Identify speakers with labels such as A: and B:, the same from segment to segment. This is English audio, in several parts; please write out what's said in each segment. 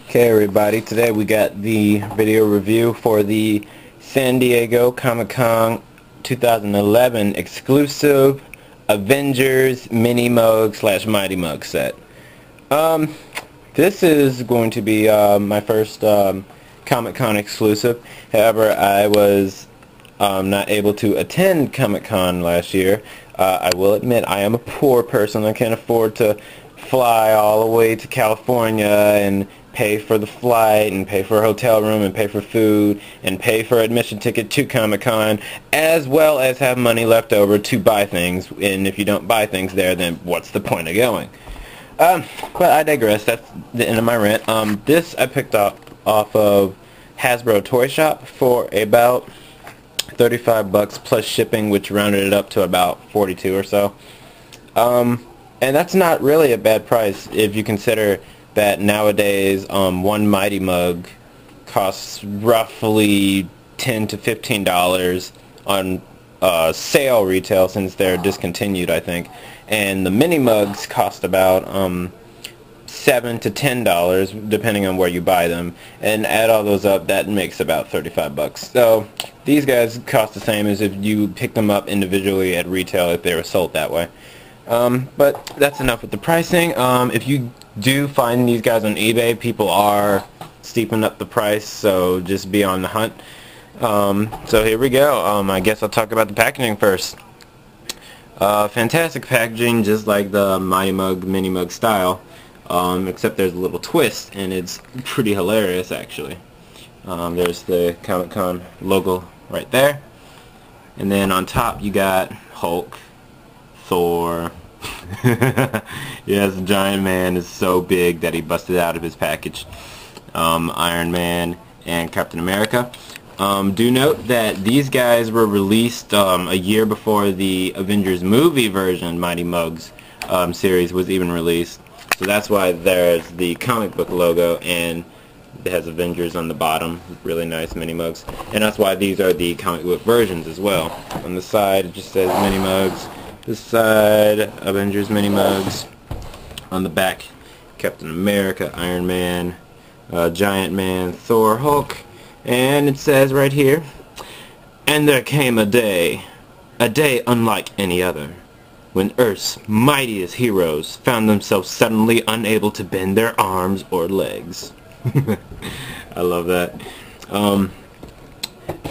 A: Okay everybody, today we got the video review for the San Diego Comic-Con 2011 Exclusive Avengers Mini Mug / Mighty Mug set. This is going to be my first Comic-Con exclusive. However, I was not able to attend Comic-Con last year. I will admit I am a poor person. I can't afford to fly all the way to California and pay for the flight and pay for a hotel room and pay for food and pay for admission ticket to Comic-Con, as well as have money left over to buy things. And if you don't buy things there, then what's the point of going? But I digress. That's the end of my rant. This I picked up off of Hasbro Toy Shop for about $35 plus shipping, which rounded it up to about 42 or so. And that's not really a bad price if you consider that nowadays one Mighty Mug costs roughly $10 to $15 on sale retail, since they're discontinued, I think. And the mini mugs cost about $7 to $10 depending on where you buy them, and add all those up, that makes about $35. So these guys cost the same as if you picked them up individually at retail if they were sold that way. But that's enough with the pricing. If you do find these guys on eBay, people are steeping up the price, so just be on the hunt. So here we go. I guess I'll talk about the packaging first. Fantastic packaging, just like the Mighty Mug Mini Mug style, except there's a little twist, and it's pretty hilarious actually. There's the Comic-Con logo right there, and then on top you got Hulk, Thor. Yes, Giant Man is so big that he busted out of his package. Iron Man and Captain America. Do note that these guys were released a year before the Avengers movie version Mighty Mugs series was even released. So that's why there's the comic book logo, and it has Avengers on the bottom. Really nice mini mugs. And that's why these are the comic book versions as well. On the side it just says mini mugs. This side, Avengers mini mugs. On the back, Captain America, Iron Man, Giant Man, Thor, Hulk. And it says right here, "And there came a day unlike any other, when Earth's mightiest heroes found themselves suddenly unable to bend their arms or legs." I love that.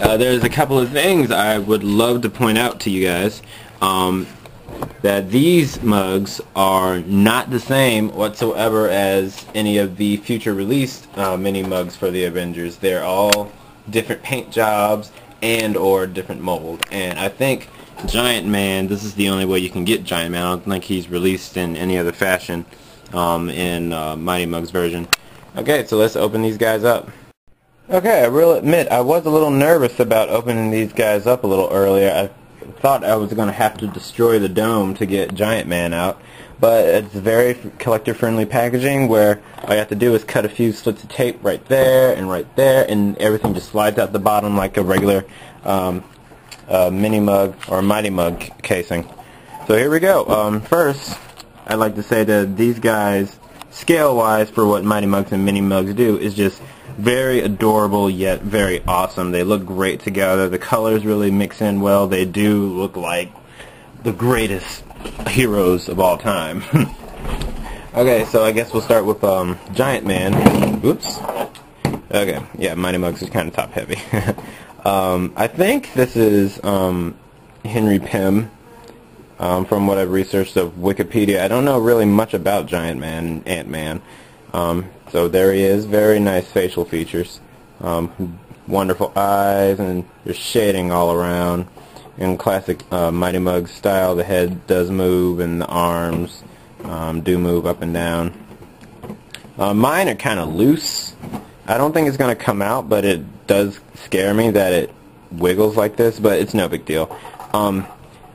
A: There's a couple of things I would love to point out to you guys. That these mugs are not the same whatsoever as any of the future released mini mugs for the Avengers. They're all different paint jobs and or different mold. And I think Giant Man, this is the only way you can get Giant Man. I don't think he's released in any other fashion in Mighty Mug's version. Okay, so let's open these guys up. Okay, I will admit I was a little nervous about opening these guys up a little earlier. I thought I was going to have to destroy the dome to get Giant Man out, but it's very collector-friendly packaging, where all you have to do is cut a few slits of tape right there, and everything just slides out the bottom like a regular mini mug or Mighty Mug casing. So here we go. First, I'd like to say that these guys, scale-wise, for what Mighty Mugs and Mini Mugs do, is just very adorable yet very awesome. They look great together. The colors really mix in well. They do look like the greatest heroes of all time. Okay, so I guess we'll start with Giant Man. Oops. Okay, yeah, Mighty Mugs is kind of top heavy. I think this is Henry Pym. From what I've researched of Wikipedia. I don't know really much about Giant Man and Ant-Man. So there he is. Very nice facial features. Wonderful eyes, and there's shading all around. In classic Mighty Mug style, the head does move and the arms do move up and down. Mine are kind of loose. I don't think it's going to come out, but it does scare me that it wiggles like this, but it's no big deal.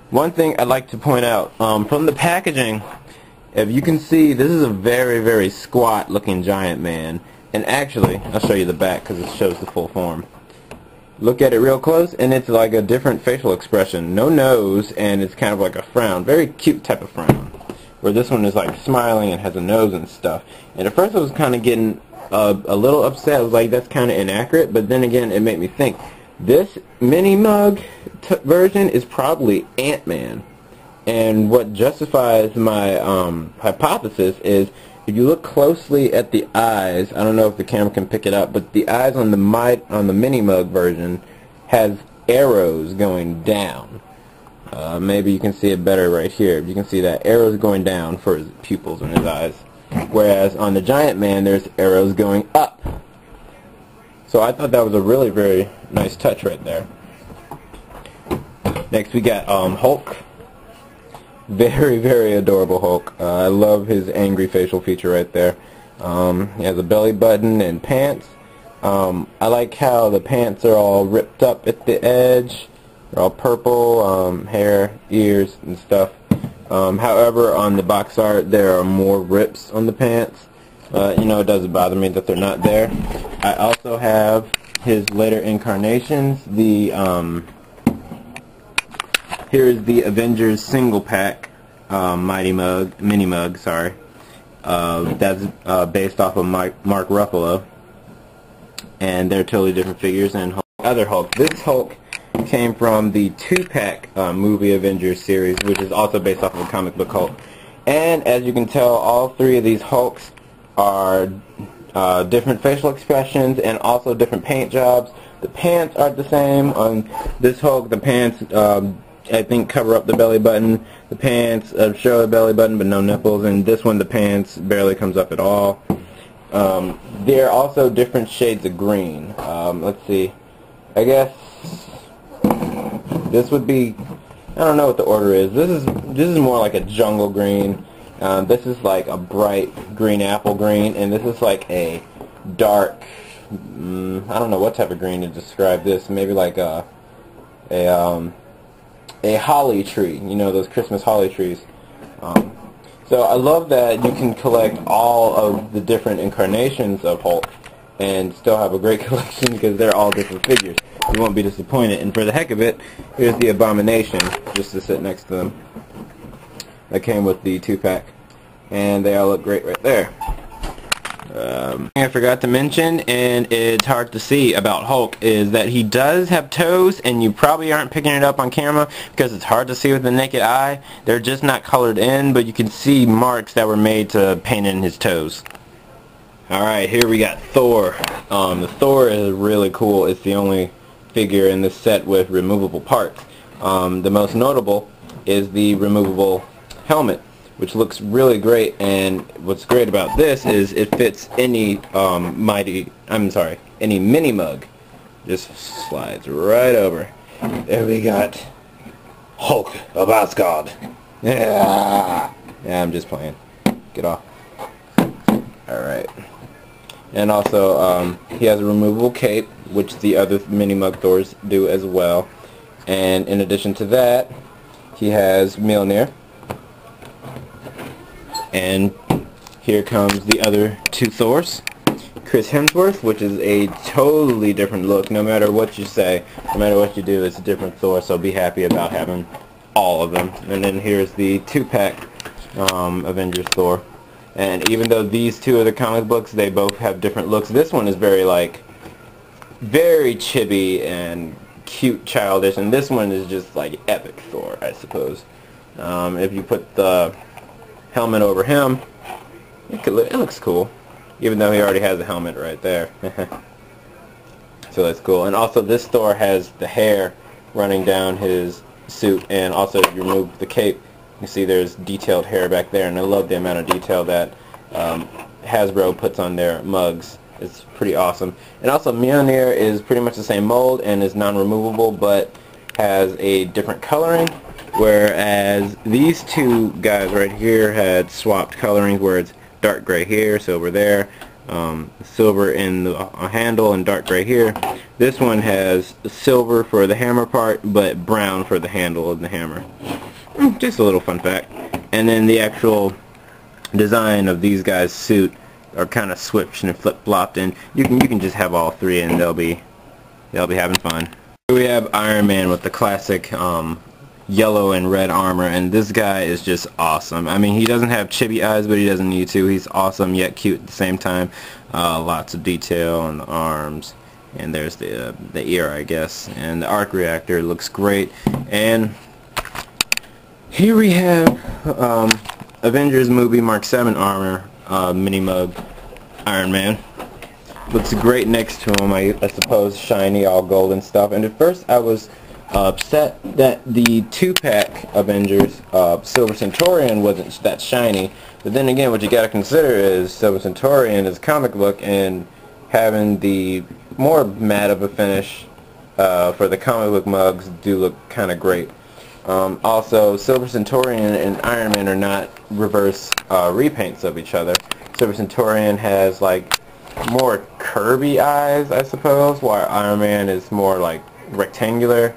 A: One thing I'd like to point out, from the packaging, if you can see, this is a very, very squat looking Giant Man. And actually, I'll show you the back because it shows the full form. Look at it real close, and it's like a different facial expression. No nose, and it's kind of like a frown. Very cute type of frown. Where this one is like smiling and has a nose and stuff. And at first I was kind of getting a little upset. I was like, that's kind of inaccurate, but then again, it made me think. This mini mug version is probably Ant-Man. And what justifies my hypothesis is, if you look closely at the eyes, I don't know if the camera can pick it up, but the eyes on the mini mug version has arrows going down. Maybe you can see it better right here. You can see that arrows going down for his pupils and his eyes. Whereas on the Giant Man, there's arrows going up. So I thought that was a really very nice touch right there. Next we got Hulk. Very, very adorable Hulk. I love his angry facial feature right there. He has a belly button and pants. I like how the pants are all ripped up at the edge. They're all purple, hair, ears, and stuff. However, on the box art, there are more rips on the pants. You know, it doesn't bother me that they're not there. I also have his later incarnations. Here's the Avengers single pack mini mug, sorry. That's based off of Mark Ruffalo. And they're totally different figures. And other Hulk. This Hulk came from the 2-pack movie Avengers series, which is also based off of a comic book Hulk. And as you can tell, all three of these Hulks are different facial expressions and also different paint jobs. The pants aren't the same. On this Hulk, the pants I think cover up the belly button. The pants show the belly button but no nipples, and this one the pants barely comes up at all. There are also different shades of green. Let's see. I guess this would be, I don't know what the order is. This is more like a jungle green. This is like a bright green apple green, and this is like a dark, I don't know what type of green to describe this. Maybe like a holly tree. You know, those Christmas holly trees. So I love that you can collect all of the different incarnations of Hulk and still have a great collection because they're all different figures. You won't be disappointed. And for the heck of it, here's the Abomination just to sit next to them. That came with the 2-pack. And they all look great right there. I forgot to mention, and it's hard to see about Hulk, is that he does have toes, and you probably aren't picking it up on camera because it's hard to see with the naked eye. They're just not colored in, but you can see marks that were made to paint in his toes. Alright, here we got Thor. The Thor is really cool. It's the only figure in this set with removable parts. The most notable is the removable helmet, which looks really great, and what's great about this is it fits any any mini mug. Just slides right over. There we got Hulk of Asgard. Yeah, I'm just playing. Get off. Alright. And also, he has a removable cape, which the other mini mug Thors do as well. And in addition to that, he has Mjolnir. And here comes the other two Thors. Chris Hemsworth, which is a totally different look. No matter what you say, no matter what you do, it's a different Thor, so be happy about having all of them. And then here's the 2-pack Avengers Thor. And even though these two are the comic books, they both have different looks. This one is very chibi and cute, childish, and this one is just like epic Thor, I suppose. If you put the helmet over him, it looks cool, even though he already has a helmet right there. So that's cool. And also this Thor has the hair running down his suit, and also if you remove the cape, you see there's detailed hair back there, and I love the amount of detail that Hasbro puts on their mugs. It's pretty awesome. And also Mjolnir is pretty much the same mold and is non-removable, but has a different coloring, whereas these two guys right here had swapped colorings where it's dark gray here, silver there, silver in the handle and dark gray here. This one has silver for the hammer part but brown for the handle of the hammer. Just a little fun fact. And then the actual design of these guys' suit are kind of switched and flip-flopped, and you can just have all three and they'll be having fun. Here we have Iron Man with the classic yellow and red armor, and this guy is just awesome. I mean, he doesn't have chibi eyes, but he doesn't need to. He's awesome yet cute at the same time. Lots of detail on the arms, and there's the ear, I guess, and the arc reactor looks great. And here we have Avengers movie Mark 7 armor mini mug Iron Man. Looks great next to him, I suppose, shiny, all gold and stuff. And at first I was upset that the 2-pack Avengers Silver Centaurian wasn't that shiny. But then again, what you gotta consider is Silver Centaurian is comic book, and having the more matte of a finish for the comic book mugs do look kinda great. Also, Silver Centaurian and Iron Man are not reverse repaints of each other. Silver Centaurian has like more curvy eyes, I suppose, while Iron Man is more like rectangular.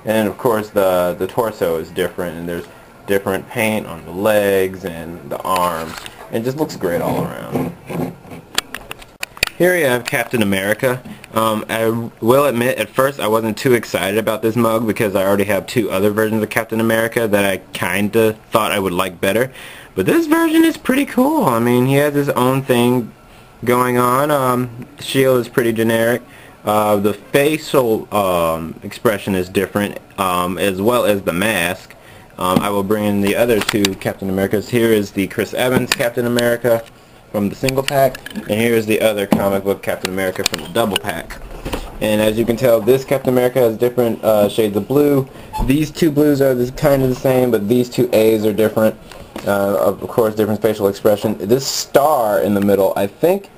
A: And of course the torso is different, and there's different paint on the legs and the arms, and it just looks great all around. Here you have Captain America. I will admit, at first I wasn't too excited about this mug because I already have 2 other versions of Captain America that I kinda thought I would like better. But this version is pretty cool. I mean, he has his own thing going on. Shield is pretty generic. The facial expression is different, as well as the mask. I will bring in the other 2 Captain Americas. Here is the Chris Evans Captain America from the single pack, and here's the other comic book Captain America from the double pack. And as you can tell, this Captain America has different shades of blue. These 2 blues are kind of the same, but these 2 A's are different. Of course, different facial expression. This star in the middle, I think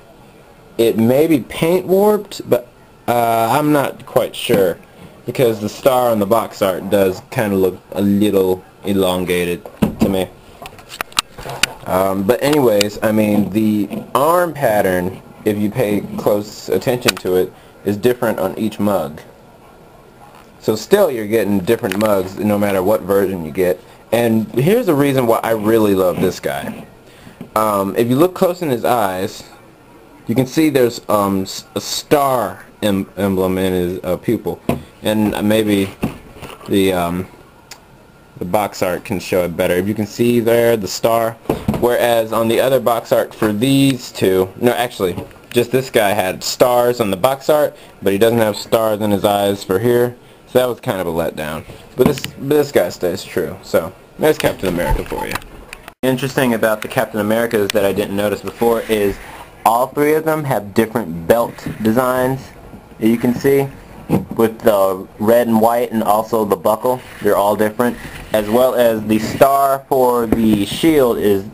A: it may be paint warped, but I'm not quite sure, because the star on the box art does kind of look a little elongated to me. But anyways, I mean, the arm pattern, if you pay close attention to it, is different on each mug. So still you're getting different mugs no matter what version you get. And here's the reason why I really love this guy. If you look close in his eyes, you can see there's a star emblem in his pupil. And maybe the box art can show it better. If you can see there, the star. Whereas on the other box art for these 2, no, actually, just this guy had stars on the box art, but he doesn't have stars in his eyes for here. So that was kind of a letdown. But this guy stays true. So there's Captain America for you. Interesting about the Captain Americas that I didn't notice before is all 3 of them have different belt designs that you can see, with the red and white, and also the buckle. They're all different, as well as the star for the shield is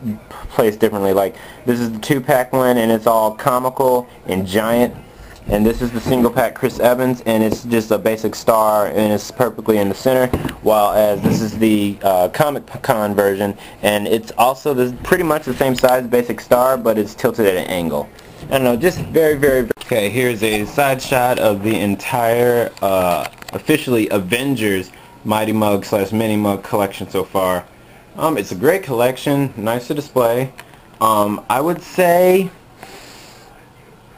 A: placed differently. Like, this is the 2-pack one, and it's all comical and giant, and this is the single pack Chris Evans, and it's just a basic star, and it's perfectly in the center, while as this is the Comic Con version, and it's also pretty much the same size basic star, but it's tilted at an angle. I don't know, just very, very... Okay, here's a side shot of the entire officially Avengers Mighty Mug / Mini Mug collection so far. It's a great collection, nice to display. I would say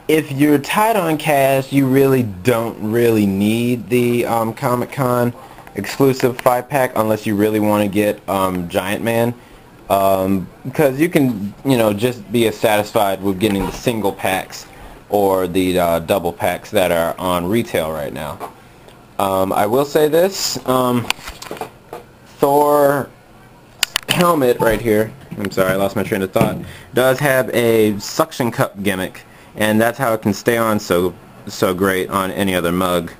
A: if you're tight on cash, you really don't need the Comic-Con exclusive 5-pack unless you really want to get Giant Man. Because you can, just be as satisfied with getting the single packs or the double packs that are on retail right now. I will say this, Thor helmet right here, I'm sorry, I lost my train of thought, does have a suction cup gimmick, and that's how it can stay on so great on any other mug.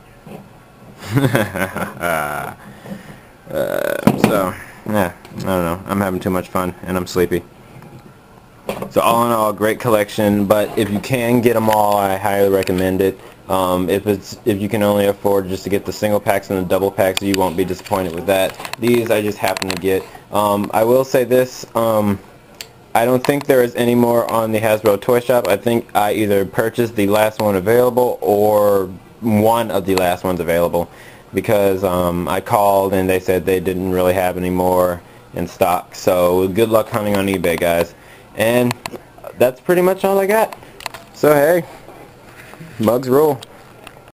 A: Yeah, I don't know. I'm having too much fun, and I'm sleepy. So all in all, great collection, but if you can get them all, I highly recommend it. If you can only afford just to get the single packs and the double packs, you won't be disappointed with that. These I just happen to get. I will say this, I don't think there is any more on the Hasbro Toy Shop. I think I either purchased the last one available or one of the last ones available, because I called and they said they didn't really have any more in stock. So good luck hunting on eBay, guys. And that's pretty much all I got. So hey, mugs rule.